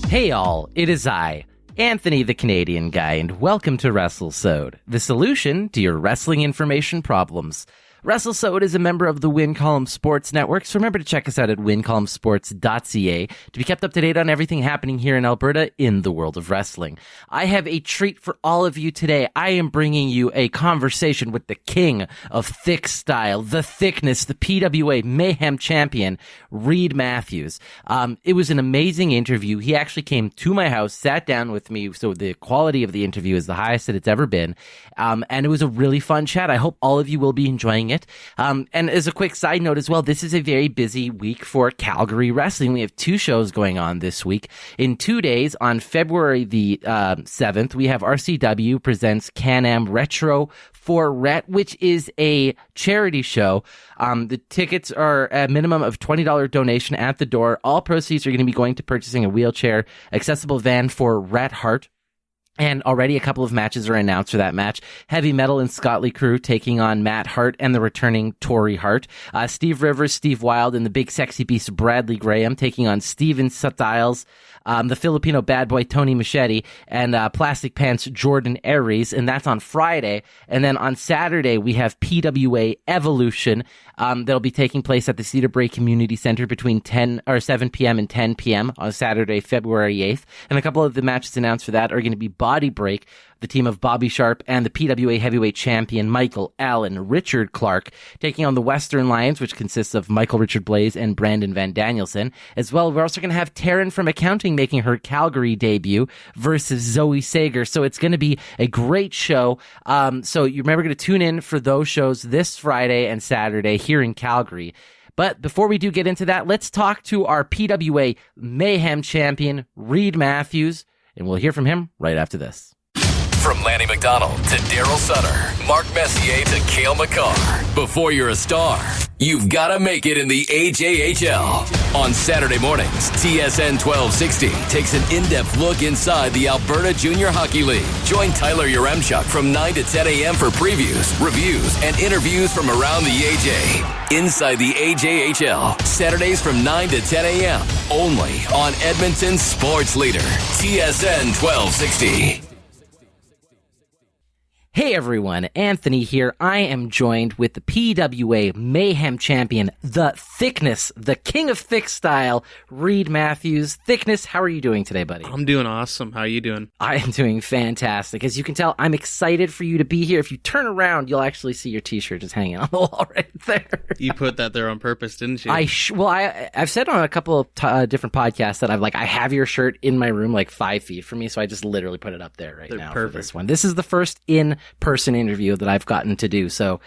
Hey all, it is I, Anthony the Canadian Guy, and welcome to Wrestlesode, the solution to your wrestling information problems. Wrestlesode is a member of the Win Column Sports Network, so remember to check us out at wincolumnsports.ca to be kept up to date on everything happening here in Alberta in the world of wrestling. I have a treat for all of you today. I am bringing you a conversation with the king of thick style, the thickness, the PWA Mayhem Champion, Reid Matthews. It was an amazing interview. He actually came to my house, sat down with me, so the quality of the interview is the highest that it's ever been, and it was a really fun chat. I hope all of you will be enjoying it. And as a quick side note as well, this is a very busy week for Calgary wrestling. We have two shows going on this week. In 2 days, on February the 7th, we have RCW presents Can-Am Retro for Rhett, which is a charity show. The tickets are a minimum of $20 donation at the door. All proceeds are going to be going to purchasing a wheelchair accessible van for Rhett Hart. And already a couple of matches are announced for that match. Heavy Metal and Scott Lee Crew taking on Matt Hart and the returning Torrey Hart. Steve Rivers, Steve Wilde, and the big sexy beast Bradley Graham taking on Steven Stiles, the Filipino bad boy Tony Machete, and Plastic Pants Jordan Aries. And that's on Friday. And then on Saturday, we have PWA Evolution. That'll be taking place at the Cedar Brae Community Center between 7 p.m. and 10 p.m. on Saturday, February 8th. And a couple of the matches announced for that are going to be Body Break, the team of Bobby Sharp and the PWA Heavyweight Champion Michael Allen Richard Clark, taking on the Western Lions, which consists of Michael Richard Blaze and Brandon Van Danielson. As well, we're also going to have Taryn from Accounting making her Calgary debut versus Zoe Sager. So it's going to be a great show. So you remember going to tune in for those shows this Friday and Saturday here in Calgary. But before we do get into that, let's talk to our PWA Mayhem Champion, Reid Matthews, and we'll hear from him right after this. From Lanny McDonald to Daryl Sutter, Mark Messier to Cale McCarr. Before you're a star, you've got to make it in the AJHL. On Saturday mornings, TSN 1260 takes an in-depth look inside the Alberta Junior Hockey League. Join Tyler Yaremchuk from 9 to 10 a.m. for previews, reviews, and interviews from around the AJ. Inside the AJHL, Saturdays from 9 to 10 a.m. Only on Edmonton's sports leader, TSN 1260. Hey everyone, Anthony here. I am joined with the PWA Mayhem Champion, the Thickness, the King of Thick Style, Reid Matthews. Thickness, how are you doing today, buddy? I'm doing awesome. How are you doing? I am doing fantastic. As you can tell, I'm excited for you to be here. If you turn around, you'll actually see your t-shirt just hanging on the wall right there. You put that there on purpose, didn't you? I've said on a couple of different podcasts that I have your shirt in my room like 5 feet from me, so I just literally put it up there right now. Perfect. For this one. This is the first in-person interview that I've gotten to do, so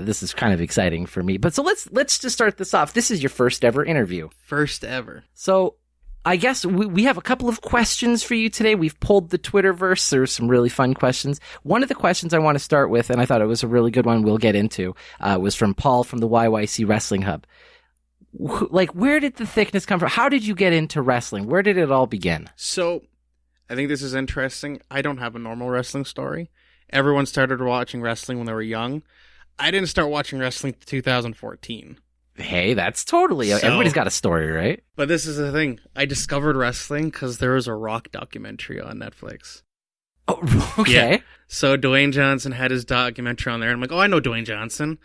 this is kind of exciting for me. But so let's just start this off. This is your first ever interview. First ever. So I guess we have a couple of questions for you today. We've pulled the Twitterverse. There's some really fun questions. One of the questions I want to start with, and I thought it was a really good one we'll get into, was from Paul from the YYC Wrestling Hub. Where did the thickness come from? How did you get into wrestling? Where did it all begin? So, I think this is interesting. I don't have a normal wrestling story. Everyone started watching wrestling when they were young. I didn't start watching wrestling in 2014. Hey, that's totally... everybody's got a story, right? But this is the thing. I discovered wrestling because there was a Rock documentary on Netflix. Oh, okay. Yeah. So Dwayne Johnson had his documentary on there. And I'm like, oh, I know Dwayne Johnson.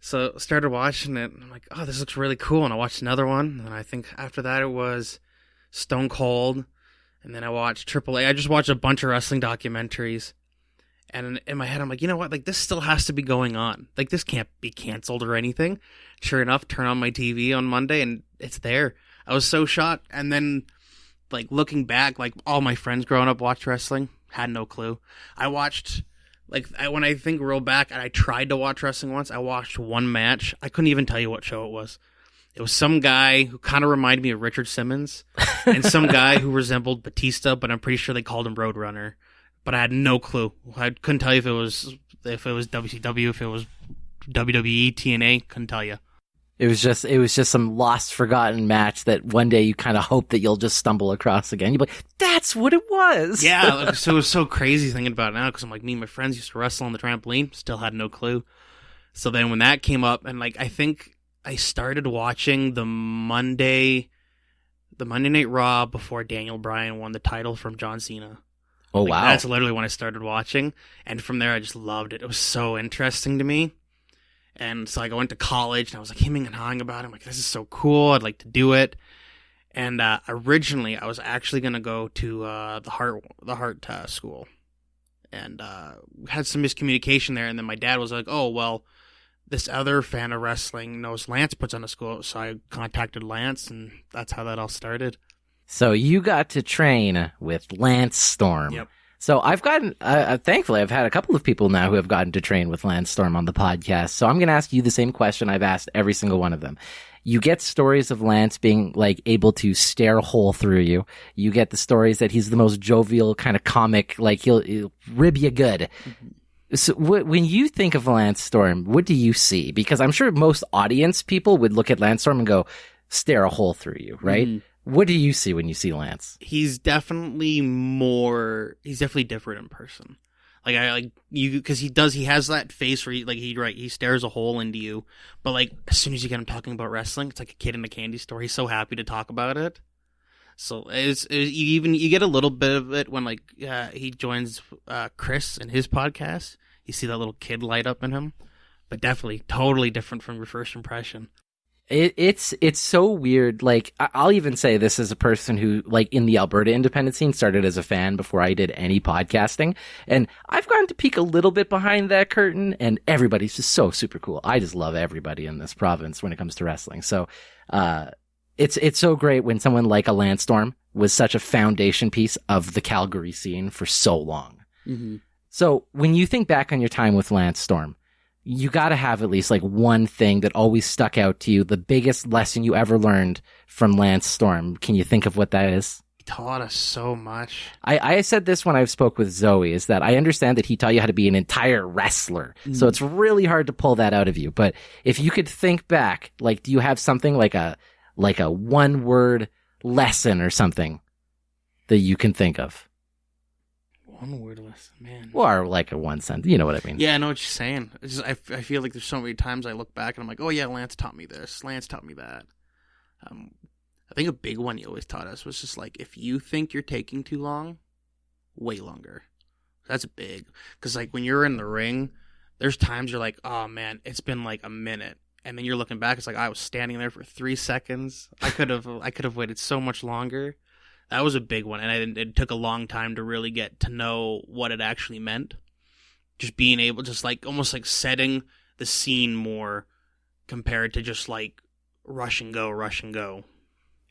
So I started watching it. And I'm like, oh, this looks really cool. And I watched another one. And I think after that it was Stone Cold. And then I watched AAA. I just watched a bunch of wrestling documentaries. And in my head, I'm like, you know what? This still has to be going on. This can't be canceled or anything. Sure enough, turn on my TV on Monday and it's there. I was so shocked. And then, looking back, all my friends growing up watched wrestling. Had no clue. I watched, when I think real back, and I tried to watch wrestling once, I watched one match. I couldn't even tell you what show it was. It was some guy who kind of reminded me of Richard Simmons and some guy who resembled Batista, but I'm pretty sure they called him Roadrunner. But I had no clue. I couldn't tell you if it was WCW, if it was WWE, TNA. Couldn't tell you. It was just some lost, forgotten match that one day you kind of hope that you'll just stumble across again. You'll be like, that's what it was. Yeah, so it was so crazy thinking about it now because I'm like, me and my friends used to wrestle on the trampoline. Still had no clue. So then when that came up, and I think I started watching the Monday the Monday Night Raw before Daniel Bryan won the title from John Cena. Oh, wow. That's literally when I started watching. And from there, I just loved it. It was so interesting to me. And so I went to college, and I was like hemming and hawing about it. I'm like, this is so cool. I'd like to do it. And originally, I was actually going to go to the Heart school. And had some miscommunication there. And then my dad was like, oh, well, this other fan of wrestling knows Lance puts on a school. So I contacted Lance, and that's how that all started. So you got to train with Lance Storm. Yep. So I've gotten, thankfully, I've had a couple of people now who have gotten to train with Lance Storm on the podcast. So I'm going to ask you the same question I've asked every single one of them. You get stories of Lance being like able to stare a hole through you. You get the stories that he's the most jovial kind of comic, like he'll rib you good. Mm-hmm. So when you think of Lance Storm, what do you see? Because I'm sure most audience people would look at Lance Storm and go, stare a hole through you, right? Mm-hmm. What do you see when you see Lance? He's definitely different in person. Because he has that face where he stares a hole into you. But like, as soon as you get him talking about wrestling, it's like a kid in a candy store. He's so happy to talk about it. So you get a little bit of it when he joins Chris in his podcast. You see that little kid light up in him. But definitely, totally different from your first impression. It's so weird. Like, I'll even say this as a person who, like, in the Alberta independent scene, started as a fan before I did any podcasting. And I've gotten to peek a little bit behind that curtain, and everybody's just so super cool. I just love everybody in this province when it comes to wrestling. So, it's so great when someone like a Lance Storm was such a foundation piece of the Calgary scene for so long. Mm-hmm. So when you think back on your time with Lance Storm, you got to have at least like one thing that always stuck out to you, the biggest lesson you ever learned from Lance Storm. Can you think of what that is? He taught us so much. I said this when I spoke with Zoe, is that I understand that he taught you how to be an entire wrestler. Mm. So it's really hard to pull that out of you. But if you could think back, like, do you have something like a one word lesson or something that you can think of? One word lesson, man. Or like a one sentence, you know what I mean? Yeah, I know what you're saying. It's just, I feel like there's so many times I look back and I'm like, oh yeah, Lance taught me this. Lance taught me that. I think a big one he always taught us was just like, if you think you're taking too long, wait longer. That's big. Because like when you're in the ring, there's times you're like, oh man, it's been like a minute. And then you're looking back, it's like, I was standing there for 3 seconds. I could have waited so much longer. That was a big one, and it took a long time to really get to know what it actually meant. Just being able, just like almost like setting the scene more compared to just like rush and go.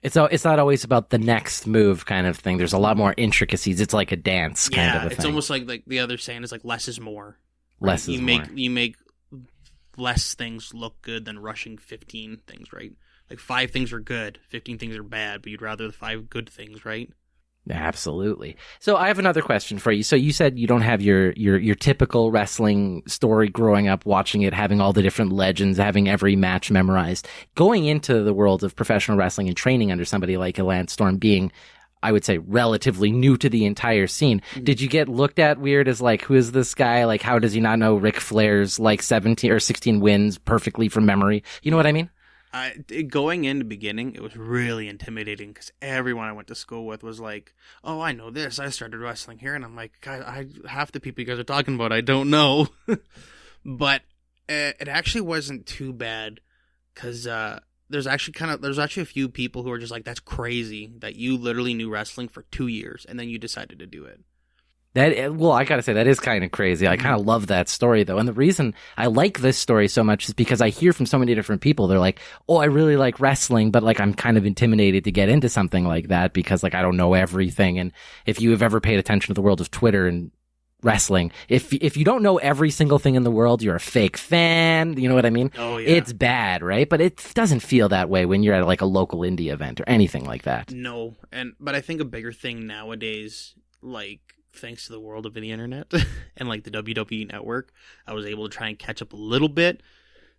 It's not always about the next move kind of thing. There's a lot more intricacies. It's like a dance kind of a thing. It's almost like the other saying is like less is more. Right? Less is more. You make less things look good than rushing 15 things, right? Like 5 things are good, 15 things are bad, but you'd rather the 5 good things, right? Absolutely. So I have another question for you. So you said you don't have your typical wrestling story growing up, watching it, having all the different legends, having every match memorized. Going into the world of professional wrestling and training under somebody like a Lance Storm, being, I would say, relatively new to the entire scene. Mm-hmm. Did you get looked at weird as like, who is this guy? Like, how does he not know Ric Flair's like 17 or 16 wins perfectly from memory? You know what I mean? Going in the beginning, it was really intimidating because everyone I went to school with was like, oh, I know this. I started wrestling here. And I'm like, God, half the people you guys are talking about, I don't know. But it actually wasn't too bad because there's actually a few people who are just like, that's crazy that you literally knew wrestling for 2 years and then you decided to do it. I gotta say, that is kind of crazy. I kind of love that story, though. And the reason I like this story so much is because I hear from so many different people. They're like, oh, I really like wrestling, but like I'm kind of intimidated to get into something like that because like I don't know everything. And if you have ever paid attention to the world of Twitter and wrestling, if you don't know every single thing in the world, you're a fake fan. You know what I mean? Oh, yeah. It's bad, right? But it doesn't feel that way when you're at like a local indie event or anything like that. No. But I think a bigger thing nowadays, like, thanks to the world of the internet and like the WWE network, I was able to try and catch up a little bit.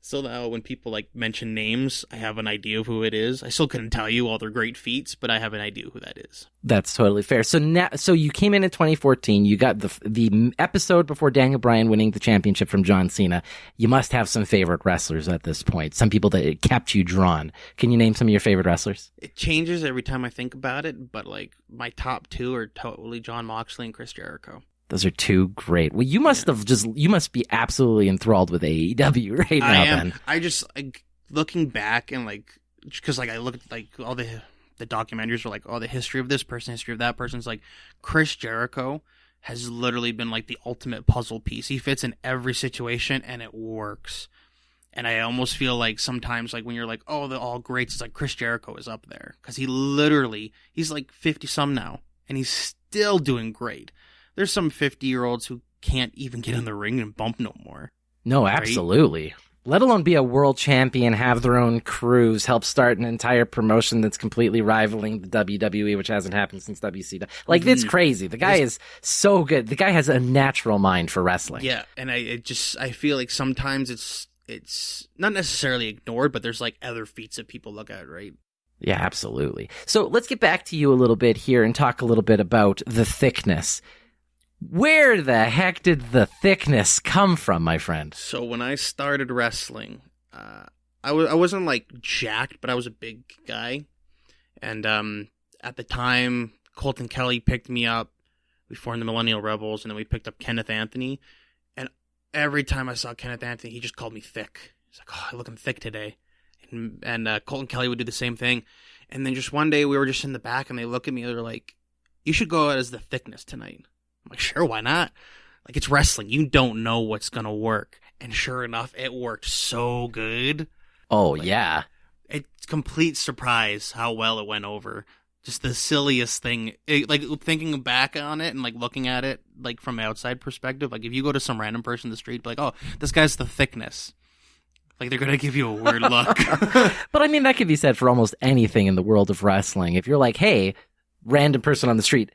So now when people like mention names, I have an idea of who it is. I still couldn't tell you all their great feats, but I have an idea who that is. That's totally fair. So now, so you came in 2014. You got the episode before Daniel Bryan winning the championship from John Cena. You must have some favorite wrestlers at this point. Some people that it kept you drawn. Can you name some of your favorite wrestlers? It changes every time I think about it, but like my top two are totally Jon Moxley and Chris Jericho. Those are two great. Well, you must you must be absolutely enthralled with AEW right now. Then I just like looking back and like, because like I look at like all the documentaries are like, oh, the history of this person, history of that person. It's like Chris Jericho has literally been like the ultimate puzzle piece. He fits in every situation and it works. And I almost feel like sometimes like when you're like, oh, the all greats, it's like Chris Jericho is up there because he's like 50 some now and he's still doing great. There's some 50-year-olds who can't even get in the ring and bump no more. No, absolutely. Right? Let alone be a world champion, have their own crews, help start an entire promotion that's completely rivaling the WWE, which hasn't happened since WCW. Like, it's crazy. The guy is so good. The guy has a natural mind for wrestling. Yeah, and I feel like sometimes it's not necessarily ignored, but there's like other feats that people look at, right? Yeah, absolutely. So let's get back to you a little bit here and talk a little bit about the thickness. Where the heck did the thickness come from, my friend? So when I started wrestling, I wasn't like jacked, but I was a big guy. And at the time, Colton Kelly picked me up. We formed the Millennial Rebels, and then we picked up Kenneth Anthony. And every time I saw Kenneth Anthony, he just called me thick. He's like, oh, I'm looking thick today. And Colton Kelly would do the same thing. And then just one day, we were just in the back, and they look at me, they're like, you should go out as the thickness tonight. I'm like, sure, why not? Like, it's wrestling. You don't know what's going to work. And sure enough, it worked so good. Oh, like, yeah. It's complete surprise how well it went over. Just the silliest thing. Like, thinking back on it and, like, looking at it, like, from outside perspective. Like, if you go to some random person in the street, be like, oh, this guy's the thickness. Like, they're going to give you a weird look. But, I mean, that could be said for almost anything in the world of wrestling. If you're like, hey, random person on the street,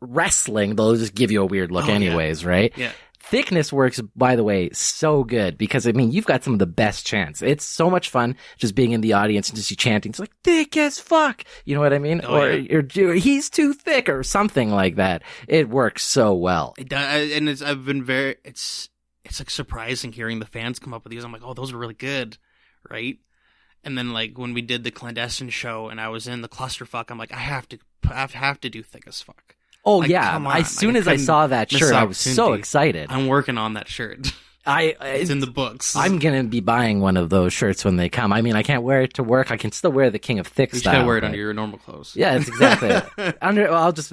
wrestling, they'll just give you a weird look anyways, right? Yeah. Thickness works, by the way, so good because, I mean, you've got some of the best chants. It's so much fun just being in the audience and just you chanting. It's like, thick as fuck. You know what I mean? Or he's too thick or something like that. It works so well. It does, and it's like surprising hearing the fans come up with these. I'm like, oh, those are really good, right? And then like when we did the clandestine show and I was in the clusterfuck, I'm like, I have to do thick as fuck. Oh, like, yeah. As soon as I saw that shirt, I was so excited. I'm working on that shirt. It's in the books. I'm going to be buying one of those shirts when they come. I mean, I can't wear it to work. I can still wear the King of Thick style. You should wear it under your normal clothes. Yeah, that's exactly it.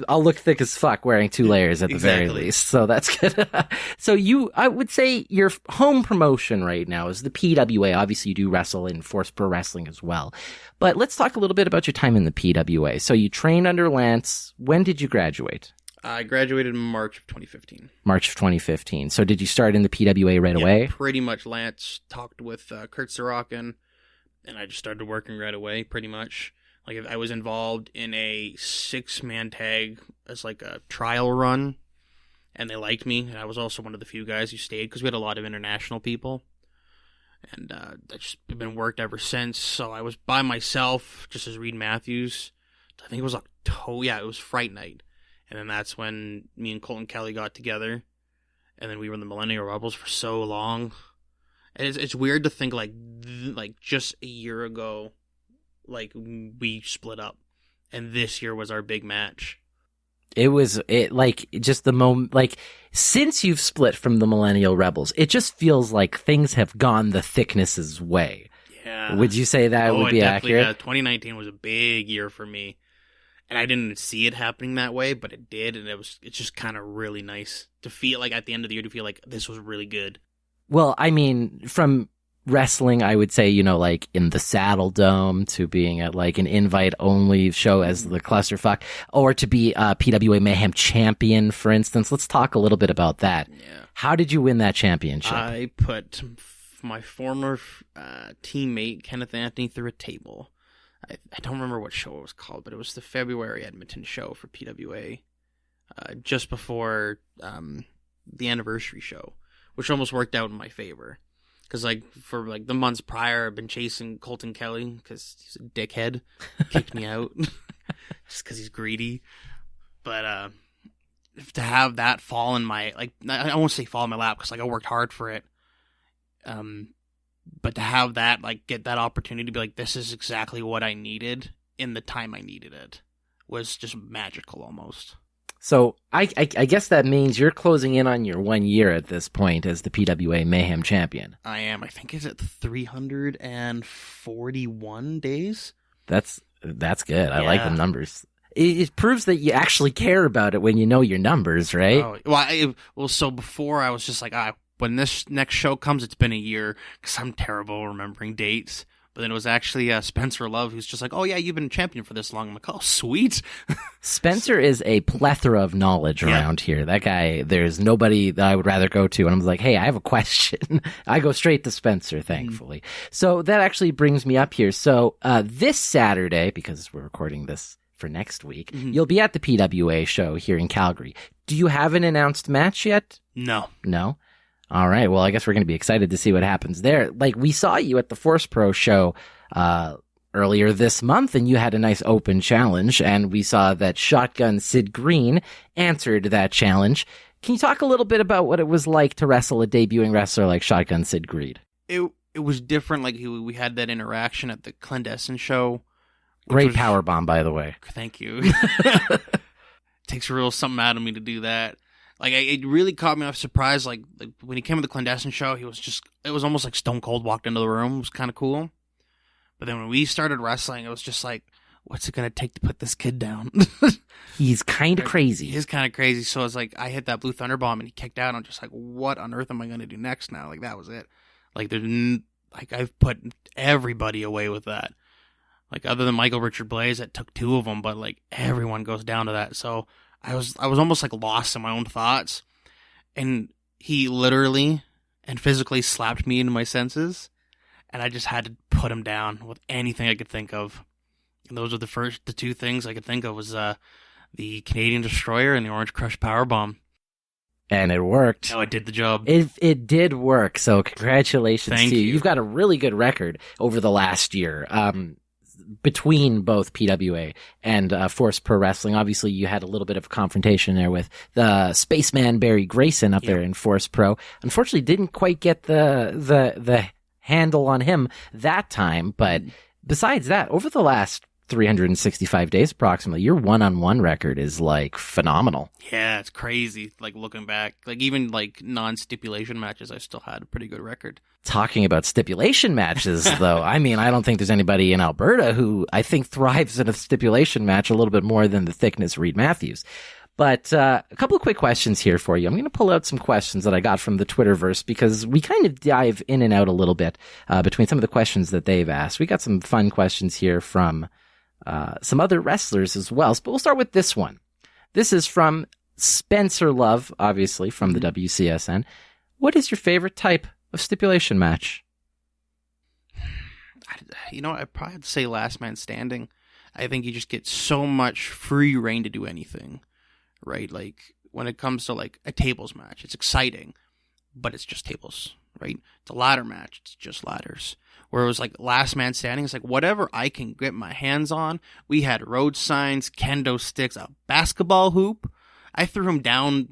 I'll look thick as fuck wearing 2 layers at the very least. So that's good. So I would say your home promotion right now is the PWA. Obviously, you do wrestle in Force Pro Wrestling as well. But let's talk a little bit about your time in the PWA. So you trained under Lance. When did you graduate? I graduated in March of 2015. March of 2015. So did you start in the PWA right away? Pretty much. Lance talked with Kurt Sorokin, and I just started working right away, pretty much. Like, I was involved in a 6-man tag as like a trial run, and they liked me, and I was also one of the few guys who stayed because we had a lot of international people. And that's just been worked ever since. So I was by myself, just as Reid Matthews. I think it was October. Yeah, it was Fright Night. And then that's when me and Colton Kelly got together. And then we were in the Millennial Rebels for so long. And it's weird to think like just a year ago, like we split up. And this year was our big match. Just the moment, like since you've split from the Millennial Rebels, it just feels like things have gone the thickness's way. Yeah. Would you say that would be accurate? Yeah, 2019 was a big year for me. And I didn't see it happening that way, but it did, and it's just kind of really nice to feel like at the end of the year to feel like this was really good. Well, I mean, from wrestling, I would say, like in the Saddle Dome to being at like an invite-only show as the Clusterfuck, or to be a PWA Mayhem Champion, for instance. Let's talk a little bit about that. Yeah. How did you win that championship? I put my former teammate, Kenneth Anthony, through a table. I don't remember what show it was called, but it was the February Edmonton show for PWA, just before the anniversary show, which almost worked out in my favor. Because, like, for, like, the months prior, I've been chasing Colton Kelly because he's a dickhead. Kicked me out just because he's greedy. But to have that fall in my, like, I won't say fall in my lap because, like, I worked hard for it. But to have that, like, get that opportunity to be like, this is exactly what I needed in the time I needed it was just magical almost. So I guess that means you're closing in on your 1 year at this point as the PWA Mayhem Champion. I am. I think it's at 341 days. That's good. I like the numbers. It proves that you actually care about it when you know your numbers, right? Oh, so before I was just like, when this next show comes, it's been a year because I'm terrible remembering dates. But then it was actually Spencer Love who's just like, oh, yeah, you've been champion for this long. I'm like, oh, sweet. Spencer is a plethora of knowledge around here. That guy, there's nobody that I would rather go to. And I'm like, hey, I have a question. I go straight to Spencer, thankfully. So that actually brings me up here. So this Saturday, because we're recording this for next week, you'll be at the PWA show here in Calgary. Do you have an announced match yet? No. No? All right. Well, I guess we're going to be excited to see what happens there. Like, we saw you at the Force Pro show earlier this month, and you had a nice open challenge, and we saw that Shotgun Sid Green answered that challenge. Can you talk a little bit about what it was like to wrestle a debuting wrestler like Shotgun Sid Green? It was different. Like, we had that interaction at the Clandestine show. Great powerbomb, by the way. Thank you. Takes real something out of me to do that. Like, it really caught me off surprise. Like when he came to the Clandestine show, it was almost like Stone Cold walked into the room. It was kind of cool. But then when we started wrestling, it was just like, what's it going to take to put this kid down? He's kind of crazy. He's kind of crazy. So it's like, I hit that Blue Thunder Bomb and he kicked out. And I'm just like, what on earth am I going to do next now? Like, that was it. Like, I've put everybody away with that. Like, other than Michael Richard Blaze, that took 2 of them, but like everyone goes down to that. So I was almost like lost in my own thoughts, and he literally and physically slapped me into my senses, and I just had to put him down with anything I could think of. And those were the 2 things I could think of was the Canadian Destroyer and the Orange Crush Powerbomb. And it worked. Oh, it did the job. It did work. So congratulations Thank to you. you. You've got a really good record over the last year. Between both PWA and Force Pro Wrestling. Obviously, you had a little bit of a confrontation there with the Spaceman Barry Grayson up there in Force Pro. Unfortunately, didn't quite get the handle on him that time. But besides that, over the last 365 days approximately, your one-on-one record is like phenomenal. Yeah, it's crazy. Like, looking back, like even like non-stipulation matches, I still had a pretty good record. Talking about stipulation matches, though, I mean, I don't think there's anybody in Alberta who I think thrives in a stipulation match a little bit more than the thickness Reid Matthews. But a couple of quick questions here for you. I'm going to pull out some questions that I got from the Twitterverse because we kind of dive in and out a little bit between some of the questions that they've asked. We got some fun questions here from some other wrestlers as well. But we'll start with this one. This is from Spencer Love, obviously, from the WCSN. What is your favorite type of stipulation match? I'd probably have to say Last Man Standing. I think you just get so much free reign to do anything, right? Like, when it comes to, like, a tables match, it's exciting, but it's just tables, right? It's a ladder match, it's just ladders. Where it was like Last Man Standing, it's like whatever I can get my hands on. We had road signs, kendo sticks, a basketball hoop. I threw him down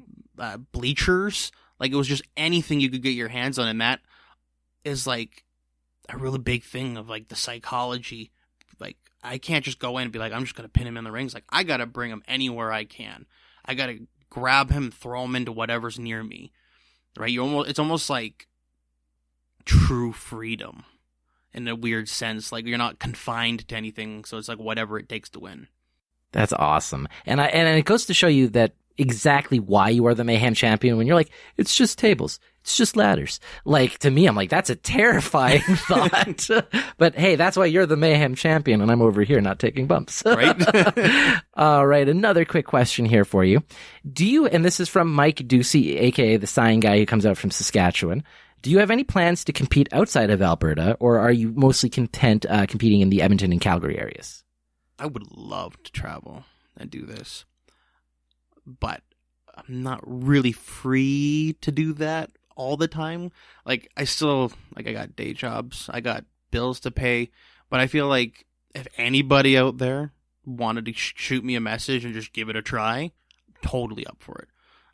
bleachers. Like, it was just anything you could get your hands on, and that is like a really big thing of like the psychology. Like, I can't just go in and be like, I'm just gonna pin him in the rings. Like, I gotta bring him anywhere I can. I gotta grab him, throw him into whatever's near me. Right? It's almost like true freedom in a weird sense. Like, you're not confined to anything, so it's like whatever it takes to win. That's awesome. And it goes to show you that exactly why you are the Mayhem Champion when you're like, it's just tables. It's just ladders. Like, to me, I'm like, that's a terrifying thought. But hey, that's why you're the Mayhem Champion and I'm over here not taking bumps. Right? All right. Another quick question here for you. And this is from Mike Ducey, aka the sign guy who comes out from Saskatchewan. Do you have any plans to compete outside of Alberta, or are you mostly content competing in the Edmonton and Calgary areas? I would love to travel and do this, but I'm not really free to do that all the time. Like, I got day jobs, I got bills to pay, but I feel like if anybody out there wanted to shoot me a message and just give it a try, totally up for it.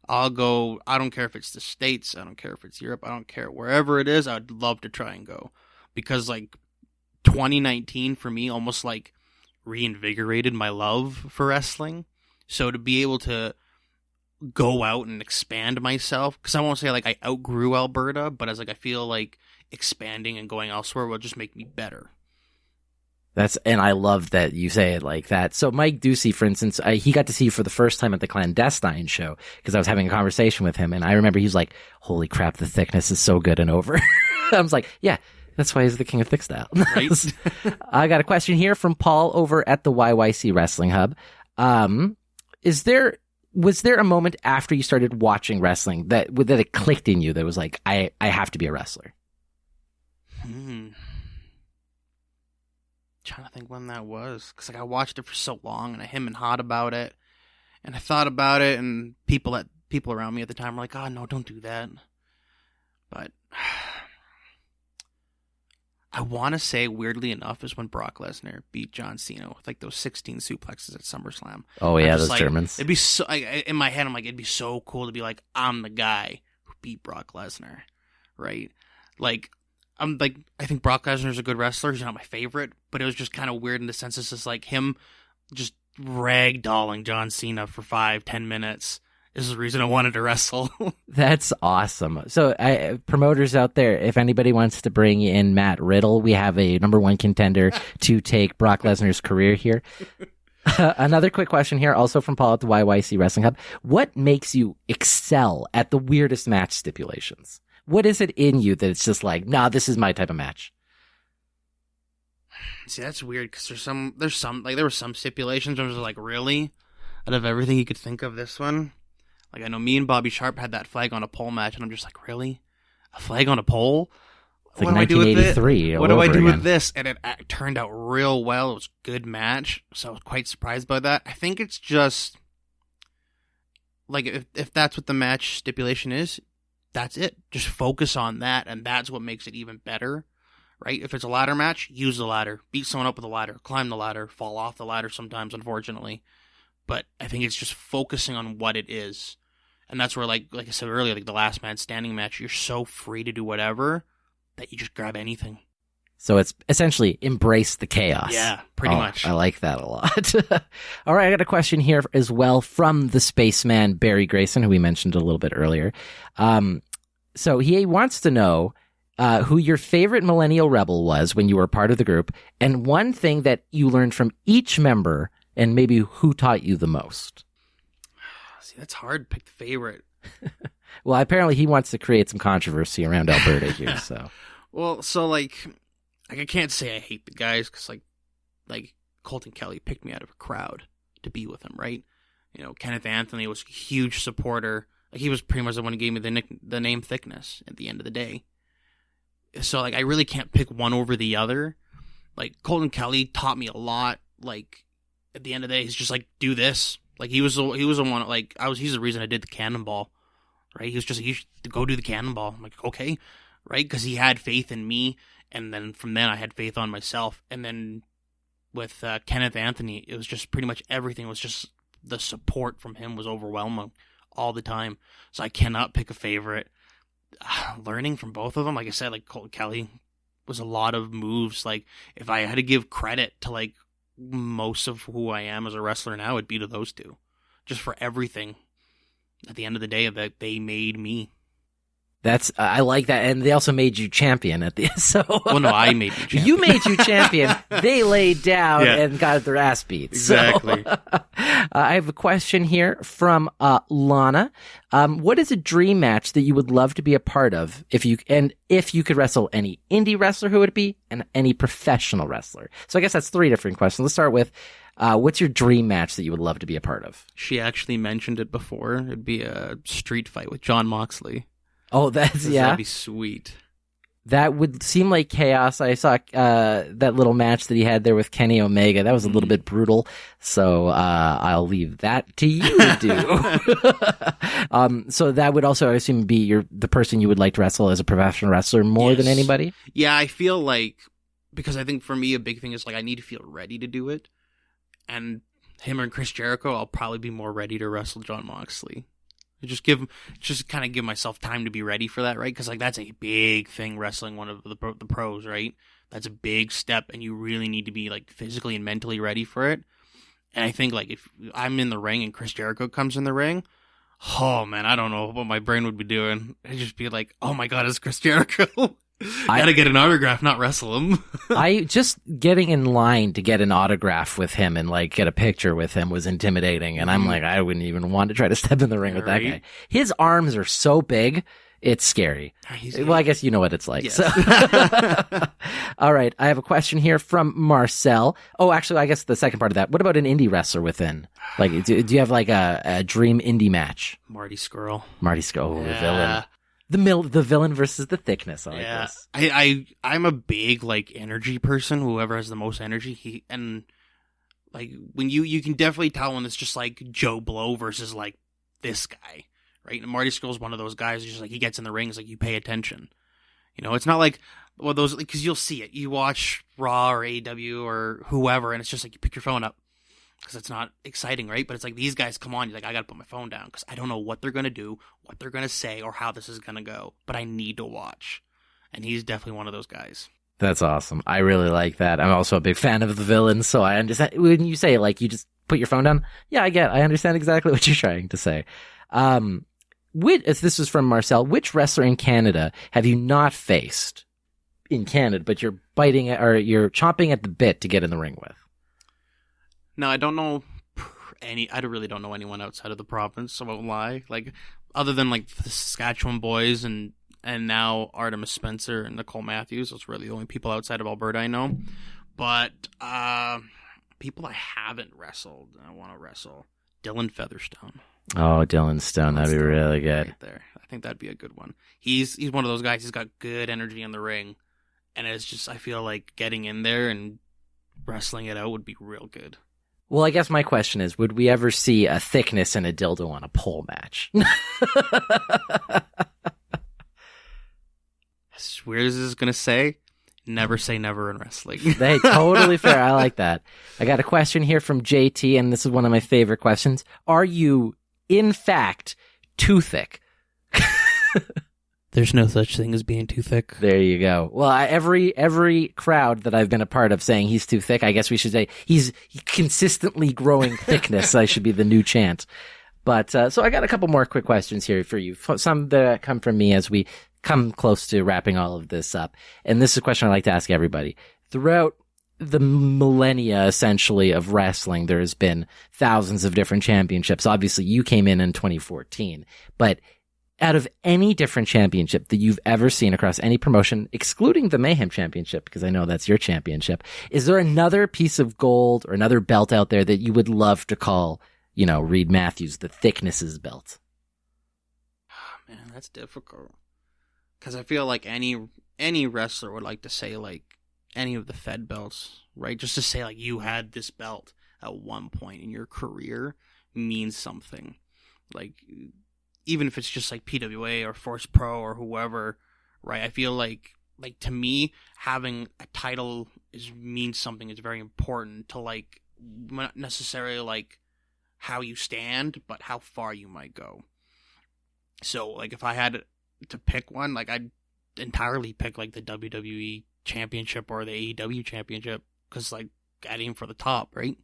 I'll go. I don't care if it's the States, I don't care if it's Europe, I don't care wherever it is. I'd love to try and go, because like 2019 for me almost like reinvigorated my love for wrestling. So to be able to go out and expand myself, because I won't say like I outgrew Alberta, but as like I feel like expanding and going elsewhere will just make me better. And I love that you say it like that. So Mike Ducey, for instance, he got to see you for the first time at the Clandestine show, because I was having a conversation with him, and I remember he was like, holy crap, the thickness is so good and over. I was like, yeah, that's why he's the king of thick style. Right? I got a question here from Paul over at the YYC Wrestling Hub. Was there a moment after you started watching wrestling that it clicked in you that was like, I have to be a wrestler? Trying to think when that was, because like I watched it for so long and I him and hot about it, and I thought about it, and people around me at the time were like, oh no, don't do that. But I want to say, weirdly enough, is when Brock Lesnar beat John Cena with like those 16 suplexes at SummerSlam. Oh yeah, those like, Germans. It'd be so, in my head I'm like, it'd be so cool to be like, I'm the guy who beat Brock Lesnar, right? Like, I'm like, I think Brock Lesnar's a good wrestler. He's not my favorite, but it was just kind of weird in the sense it's just like him just ragdolling John Cena for 5-10 minutes is the reason I wanted to wrestle. That's awesome. So promoters out there, if anybody wants to bring in Matt Riddle, we have a number one contender to take Brock Lesnar's career here. Another quick question here, also from Paul at the YYC Wrestling Hub. What makes you excel at the weirdest match stipulations? What is it in you that it's just like, nah, this is my type of match? See, that's weird, because there were some stipulations where I was like, really? Out of everything you could think of, this one? Like, I know me and Bobby Sharp had that flag on a pole match, and I'm just like, really? A flag on a pole? It's like 1983. What do I do with this? And it turned out real well. It was a good match, so I was quite surprised by that. I think it's just, like, if that's what the match stipulation is, that's it. Just focus on that, and that's what makes it even better, right? If it's a ladder match, use the ladder. Beat someone up with a ladder. Climb the ladder. Fall off the ladder sometimes, unfortunately. But I think it's just focusing on what it is. And that's where, like I said earlier, like the last man standing match, you're so free to do whatever that you just grab anything. So it's essentially embrace the chaos. Yeah, pretty much. I like that a lot. All right, I got a question here as well from the spaceman Barry Grayson, who we mentioned a little bit earlier. So he wants to know who your favorite Millennial Rebel was when you were part of the group, and one thing that you learned from each member, and maybe who taught you the most. See, that's hard to pick the favorite. Well, apparently he wants to create some controversy around Alberta here. So, well, so like I can't say I hate the guys, because like Colton Kelly picked me out of a crowd to be with him, right? You know, Kenneth Anthony was a huge supporter. Like, he was pretty much the one who gave me the name Thickness at the end of the day. So like I really can't pick one over the other. Like, Colton Kelly taught me a lot. Like, at the end of the day, he's just like, do this. Like, he was the one, like, he's the reason I did the cannonball, right? He was just like, you should go do the cannonball. I'm like, okay, right? Because he had faith in me, and then from then I had faith on myself. And then with Kenneth Anthony, it was just pretty much everything was just, the support from him was overwhelming all the time. So I cannot pick a favorite. Learning from both of them, like I said, like Colton Kelly was a lot of moves. Like, if I had to give credit to like most of who I am as a wrestler now, it'd be to those two, just for everything. At the end of the day, that they made me. That's I like that, and they also made you champion at the so. Well, no, I made you champion. You made you champion. They laid down and got their ass beat. Exactly. So, I have a question here from Lana. What is a dream match that you would love to be a part of if you could wrestle any indie wrestler, who would it be, and any professional wrestler? So I guess that's 3 different questions. Let's start with what's your dream match that you would love to be a part of? She actually mentioned it before. It'd be a street fight with Jon Moxley. Oh, that'd be sweet. That would seem like chaos. I saw that little match that he had there with Kenny Omega. That was a little bit brutal. So I'll leave that to you to do. So that would also, I assume, be the person you would like to wrestle as a professional wrestler more than anybody? Yeah, I feel like, because I think for me a big thing is like I need to feel ready to do it. And him and Chris Jericho, I'll probably be more ready to wrestle Jon Moxley. Just kind of give myself time to be ready for that, right? Because like that's a big thing, wrestling one of the pros, right? That's a big step, and you really need to be like physically and mentally ready for it. And I think like if I'm in the ring and Chris Jericho comes in the ring, oh man, I don't know what my brain would be doing. I'd just be like, oh my god, it's Chris Jericho. Gotta get an autograph, not wrestle him. I just getting in line to get an autograph with him and like get a picture with him was intimidating. And I'm like, I wouldn't even want to try to step in the ring with that guy. His arms are so big. It's scary. Well, I guess you know what it's like. Yes. So. All right. I have a question here from Marcel. Oh, actually, I guess the second part of that. What about an indie wrestler within? Like, do you have like a dream indie match? Marty Scurll. Oh, the villain. The villain versus the thickness. I like this. I'm a big like energy person. Whoever has the most energy, and like when you can definitely tell when it's just like Joe Blow versus like this guy, right? And Marty Scurll's one of those guys. Just like he gets in the ring, it's like you pay attention. You know, it's not like those because you'll see it. You watch Raw or AEW or whoever, and it's just like you pick your phone up. Because it's not exciting, right? But it's like these guys come on, you're like, I gotta put my phone down because I don't know what they're gonna do, what they're gonna say, or how this is gonna go. But I need to watch. And he's definitely one of those guys. That's awesome. I really like that. I'm also a big fan of the villain, so I understand when you say like you just put your phone down. Yeah, I understand exactly what you're trying to say. This is from Marcel. Which wrestler in Canada have you not faced in Canada, but you're you're chomping at the bit to get in the ring with? No, I don't know I really don't know anyone outside of the province, so I won't lie. Like, other than, like, the Saskatchewan boys and now Artemis Spencer and Nicole Matthews. Those are really the only people outside of Alberta I know. But, people I haven't wrestled and I want to wrestle. Dylan Featherstone. Oh, Dylan Stone. That'd be really good. Right there. I think that'd be a good one. He's one of those guys. He's got good energy in the ring. And it's just, I feel like getting in there and wrestling it out would be real good. Well, I guess my question is, would we ever see a thickness and a dildo on a pole match? As weird as this is going to say, never say never in wrestling. Hey, totally fair. I like that. I got a question here from JT, and this is one of my favorite questions. Are you, in fact, too thick? There's no such thing as being too thick. There you go. Well, every crowd that I've been a part of saying he's too thick, I guess we should say he's consistently growing thickness. I should be the new chant. But so I got a couple more quick questions here for you. Some that come from me as we come close to wrapping all of this up. And this is a question I like to ask everybody. Throughout the millennia, essentially, of wrestling, there has been thousands of different championships. Obviously, you came in 2014, but out of any different championship that you've ever seen across any promotion, excluding the Mayhem Championship, because I know that's your championship, is there another piece of gold or another belt out there that you would love to call, Reid Matthews, the thicknesses belt? Oh, man, that's difficult. Because I feel like any wrestler would like to say, like, any of the Fed belts, right? Just to say, like, you had this belt at one point in your career means something. Like, even if it's just like PWA or Force Pro or whoever, right? I feel like to me, having a title means something. It's very important to, like, not necessarily like how you stand, but how far you might go. So, like, if I had to pick one, like, I'd entirely pick like the WWE Championship or the AEW Championship, because, like, I'd aim for the top, right?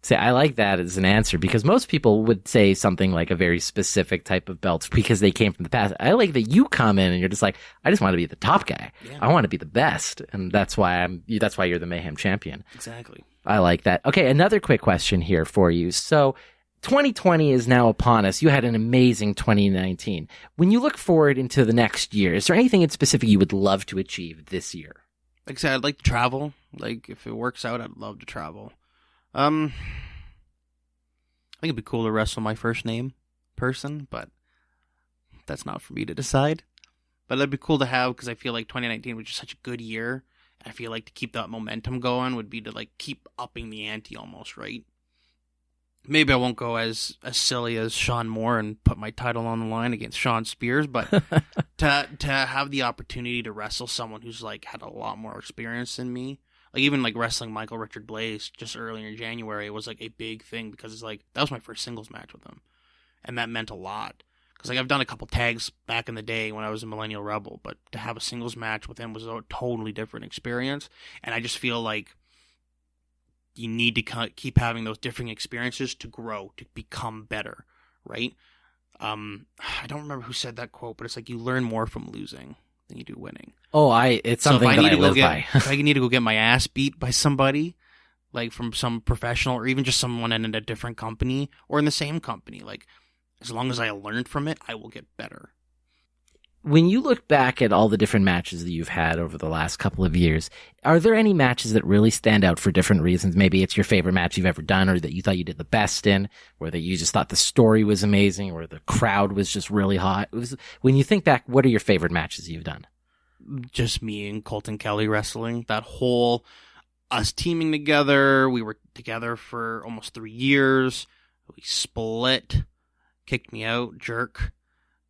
See, I like that as an answer, because most people would say something like a very specific type of belt because they came from the past. I like that you come in and you're just like, I just want to be the top guy. Yeah. I want to be the best. And that's why you're the Mayhem Champion. Exactly. I like that. Okay. Another quick question here for you. So 2020 is now upon us. You had an amazing 2019. When you look forward into the next year, is there anything in specific you would love to achieve this year? Like I said, I'd like to travel. Like, if it works out, I'd love to travel. I think it'd be cool to wrestle my first name person, but that's not for me to decide. But that'd be cool to have because I feel like 2019 was just such a good year. I feel like to keep that momentum going would be to like keep upping the ante almost, right? Maybe I won't go as silly as Sean Moore and put my title on the line against Sean Spears, but to have the opportunity to wrestle someone who's like had a lot more experience than me, like even like wrestling Michael Richard Blaze just earlier in January was like a big thing because it's like that was my first singles match with him, and that meant a lot. Because like I've done a couple tags back in the day when I was a Millennial Rebel, but to have a singles match with him was a totally different experience. And I just feel like you need to keep having those different experiences to grow, to become better, right? I don't remember who said that quote, but it's like you learn more from losing than you do winning. Oh, it's something that I live by. If I need to go get my ass beat by somebody, like from some professional or even just someone in a different company or in the same company, like as long as I learned from it, I will get better. When you look back at all the different matches that you've had over the last couple of years, are there any matches that really stand out for different reasons? Maybe it's your favorite match you've ever done or that you thought you did the best in, or that you just thought the story was amazing or the crowd was just really hot. When you think back, what are your favorite matches you've done? Just me and Colton Kelly wrestling. That whole us teaming together. We were together for almost 3 years. We split. Kicked me out, jerk.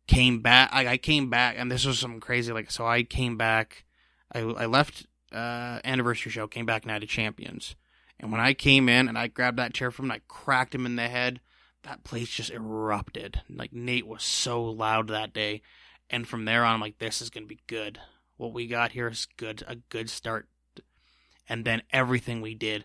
Came back. I came back, and this was something crazy. Like, so I came back. I left anniversary show, came back Night of Champions, and when I came in and I grabbed that chair from him, I cracked him in the head. That place just erupted. Like Nate was so loud that day, and from there on, I'm like, this is gonna be good. What we got here is good, a good start. And then everything we did.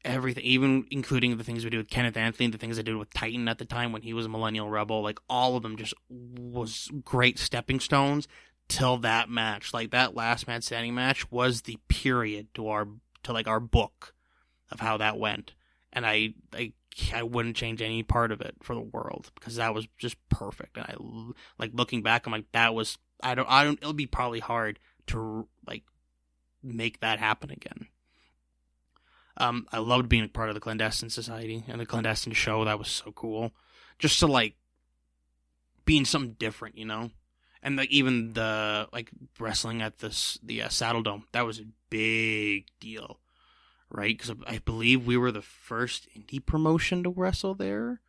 Everything, even including the things we did with Kenneth Anthony, the things I did with Titan at the time when he was a Millennial Rebel, like all of them just was great stepping stones till that match. Like that last man standing match was the period to our book of how that went, and I wouldn't change any part of it for the world because that was just perfect. And I like looking back, I'm like that was I don't. It'll be probably hard to like make that happen again. I loved being a part of the Clandestine Society and the Clandestine Show. That was so cool. Just to, like, being something different, you know? And, like, even the, like, wrestling at the Saddle Dome, that was a big deal, right? Because I believe we were the first indie promotion to wrestle there.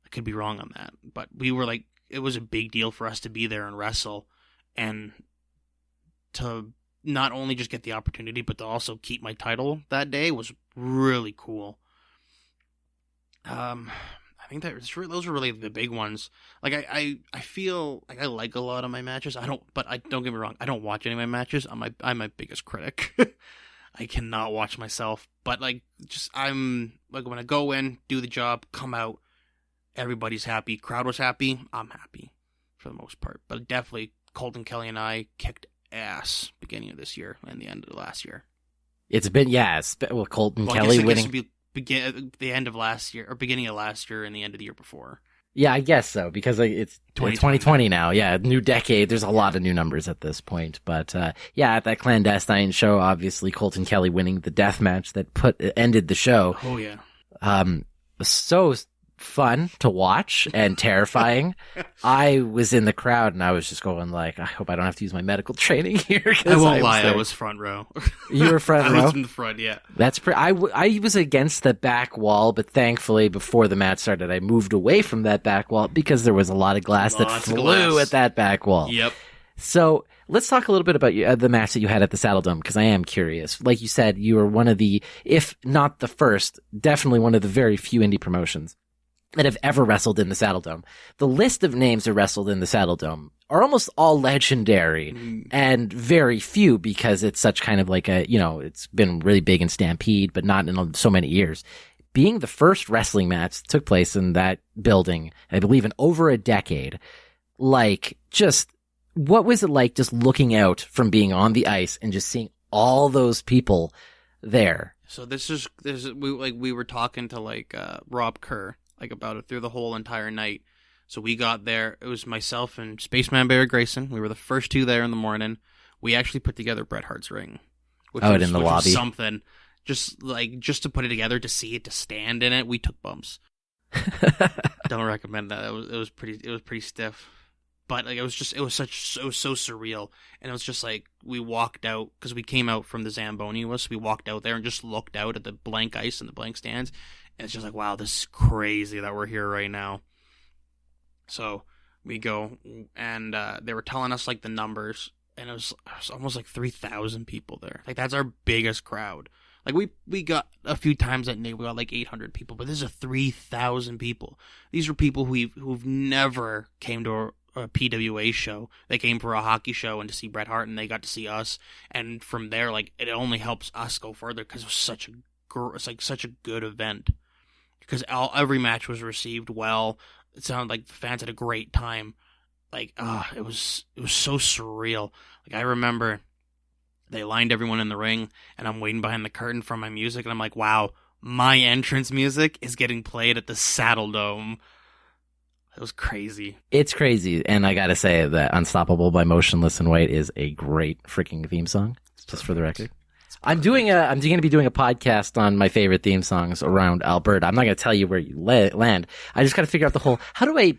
I could be wrong on that. But we were, like, it was a big deal for us to be there and wrestle. And to not only just get the opportunity, but to also keep my title that day was really cool. I think those were really the big ones. Like I feel like I like a lot of my matches. Don't get me wrong. I don't watch any of my matches. I'm my biggest critic. I cannot watch myself. But like, I'm like when I go in, do the job, come out, everybody's happy. Crowd was happy. I'm happy for the most part. But definitely, Colton Kelly and I kicked ass beginning of this year and the end of last year. It's been Colton Kelly winning. I guess begin the end of last year or beginning of last year and the end of the year before. Yeah, I guess so because it's 2020 now. Yeah, new decade. There's a lot of new numbers at this point, but yeah, at that Clandestine Show, obviously Colton Kelly winning the death match that ended the show. Oh yeah, so fun to watch and terrifying. I was in the crowd and I was just going like, I hope I don't have to use my medical training here. I won't lie, I was front row. You were front row? I was in the front, yeah. That's I was against the back wall, but thankfully before the match started, I moved away from that back wall because there was a lot of glass that flew at that back wall. Yep. So let's talk a little bit about the match that you had at the Saddle Dome, because I am curious. Like you said, you were one of the, if not the first, definitely one of the very few indie promotions that have ever wrestled in the Saddle Dome. The list of names that wrestled in the Saddle Dome are almost all legendary and very few because it's such kind of like it's been really big in Stampede, but not in so many years. Being the first wrestling match that took place in that building, I believe in over a decade, like just what was it like just looking out from being on the ice and just seeing all those people there? So we were talking to Rob Kerr about it through the whole entire night. So we got there. It was myself and Spaceman Barry Grayson. We were the first two there in the morning. We actually put together Bret Hart's ring, which in the lobby. Was something just to put it together, to see it, to stand in it. We took bumps. Don't recommend that. It was pretty stiff. But like it was so surreal, and it was just like we walked out because we came out from the Zamboni so we walked out there and just looked out at the blank ice and the blank stands, and it's just like, wow, this is crazy that we're here right now. So we go, and they were telling us like the numbers, and it was almost like 3,000 people there. Like that's our biggest crowd. Like we got a few times that night we got like 800 people, but this is 3,000 people. These were people who've never came to a PWA show. They came for a hockey show and to see Bret Hart, and they got to see us. And from there, like it only helps us go further because it was such a good event. Because every match was received well. It sounded like the fans had a great time. Like it was so surreal. Like I remember they lined everyone in the ring, and I'm waiting behind the curtain for my music, and I'm like, wow, my entrance music is getting played at the Saddle Dome. It was crazy. It's crazy, and I gotta say that Unstoppable by Motionless in White is a great freaking theme song, just for the record. I'm going to be doing a podcast on my favorite theme songs around Alberta. I'm not going to tell you where you land. I just got to figure out the whole, how do I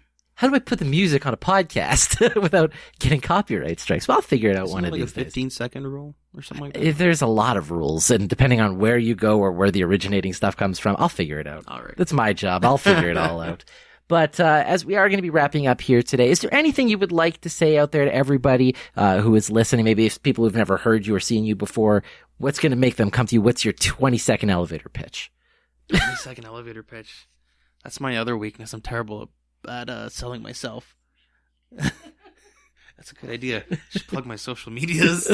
put the music on a podcast without getting copyright strikes? Well, I'll figure it out one of these days. 15-second rule or something like that? There's a lot of rules, and depending on where you go or where the originating stuff comes from, I'll figure it out. All right. That's my job. I'll figure it all out. But as we are going to be wrapping up here today, is there anything you would like to say out there to everybody who is listening? Maybe if people who've never heard you or seen you before, what's going to make them come to you? What's your 20-second elevator pitch? 20-second elevator pitch. That's my other weakness. I'm terrible at selling myself. That's a good idea. Just plug my social medias.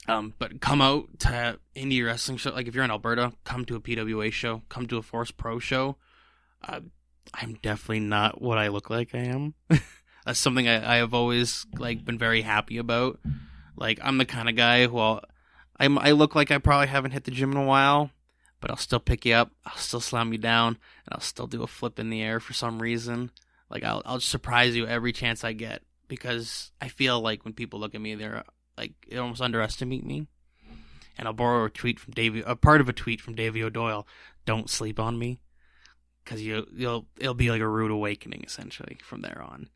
But come out to indie wrestling show. Like if you're in Alberta, come to a PWA show. Come to a Force Pro show. I'm definitely not what I look like I am. That's something I have always like been very happy about. Like I'm the kind of guy who I look like I probably haven't hit the gym in a while, but I'll still pick you up. I'll still slam you down, and I'll still do a flip in the air for some reason. Like I'll surprise you every chance I get, because I feel like when people look at me, they're like they almost underestimate me. And I'll borrow a part of a tweet from Davey O'Doyle. Don't sleep on me. Because it'll be like a rude awakening, essentially, from there on.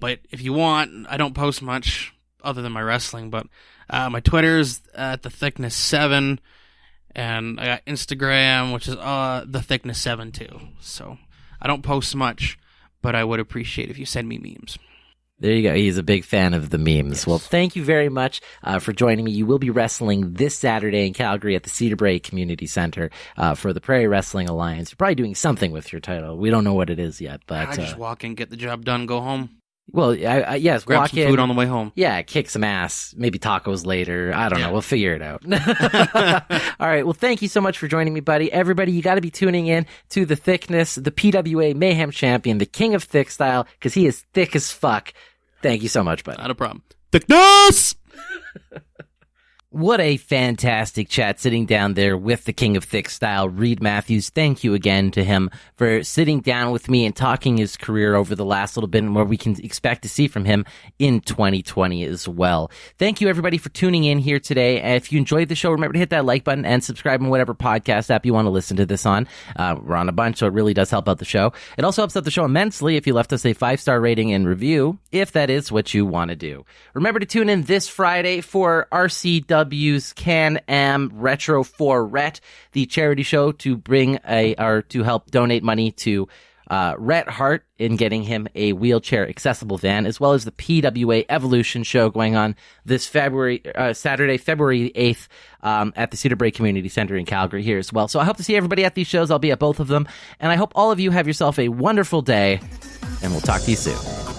But if you want, I don't post much other than my wrestling, but my Twitter's at TheThickness7, and I got Instagram, which is TheThickness7 too. So I don't post much, but I would appreciate if you send me memes. There you go. He's a big fan of the memes. Yes. Well, thank you very much for joining me. You will be wrestling this Saturday in Calgary at the Cedar Brae Community Center for the Prairie Wrestling Alliance. You're probably doing something with your title. We don't know what it is yet, but I just walk in, get the job done, go home. Well, yes, grab walk some in, food on the way home. Yeah, kick some ass. Maybe tacos later. I don't know. We'll figure it out. All right. Well, thank you so much for joining me, buddy. Everybody, you got to be tuning in to The Thickness, the PWA Mayhem Champion, the King of Thick Style, because he is thick as fuck. Thank you so much, buddy. Not a problem. Thickness! What a fantastic chat sitting down there with the King of Thick Style, Reid Matthews. Thank you again to him for sitting down with me and talking his career over the last little bit and what we can expect to see from him in 2020 as well. Thank you, everybody, for tuning in here today. And if you enjoyed the show, remember to hit that like button and subscribe on whatever podcast app you want to listen to this on. We're on a bunch, so it really does help out the show. It also helps out the show immensely if you left us a 5-star rating and review, if that is what you want to do. Remember to tune in this Friday for RCW's Can-Am Retro for Rhett, the charity show to to help donate money to Rhett Hart in getting him a wheelchair accessible van, as well as the PWA Evolution show going on this Saturday, February 8th, at the Cedar Brae Community Center in Calgary here as well. So I hope to see everybody at these shows. I'll be at both of them, and I hope all of you have yourself a wonderful day, and we'll talk to you soon.